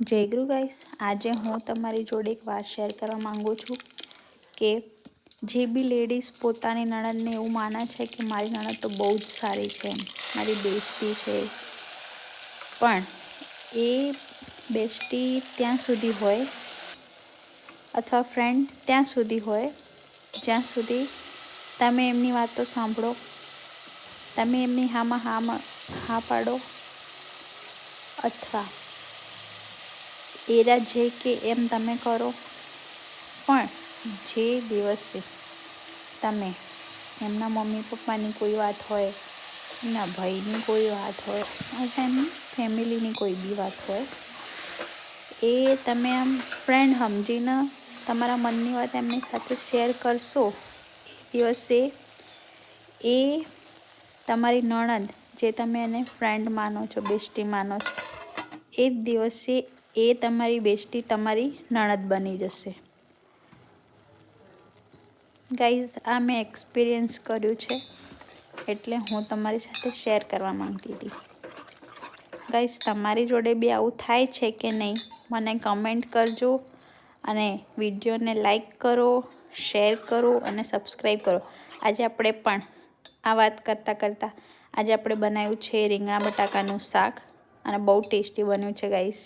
જય ગુરુ ગાઈસ, આજે હું તમારી જોડે એક વાત શેર કરવા માંગુ છું કે જે બી લેડીઝ પોતાની નણંદને એવું માને છે કે મારી નણંદ તો બહુ જ સારી છે, મારી બેસ્ટી છે, પણ એ બેસ્ટી ત્યાં સુધી હોય અથવા ફ્રેન્ડ ત્યાં સુધી હોય જ્યાં સુધી તમે એમની વાતો સાંભળો, તમે એમની હા પાડો અથવા એરા જે કે એમ તમે કરો. પણ જે દિવસે તમે એમના મમ્મી પપ્પાની કોઈ વાત હોય, એમના ભાઈની કોઈ વાત હોય અથવા એમની ફેમિલીની કોઈ બી વાત હોય, એ તમે આમ ફ્રેન્ડ સમજીને તમારા મનની વાત એમની સાથે શેર કરશો. એ દિવસે એ તમારી નણંદ, જે તમે એને ફ્રેન્ડ માનો છો, બેસ્ટી માનો છો, એ જ દિવસે એ તમારી બેસ્ટી તમારી નણંદ બની જશે. ગાઈઝ, આ મેં એક્સપિરિયન્સ કર્યું છે, એટલે હું તમારી સાથે શેર કરવા માંગતી હતી. ગાઈઝ, તમારી જોડે બી આવું થાય છે કે નહીં, મને કમેન્ટ કરજો અને વિડીયોને લાઈક કરો, શેર કરો અને સબસ્ક્રાઈબ કરો. આજે આપણે પણ આ વાત કરતાં આજે આપણે બનાવ્યું છે રીંગણા બટાકાનું શાક અને બહુ ટેસ્ટી બન્યું છે ગાઈઝ.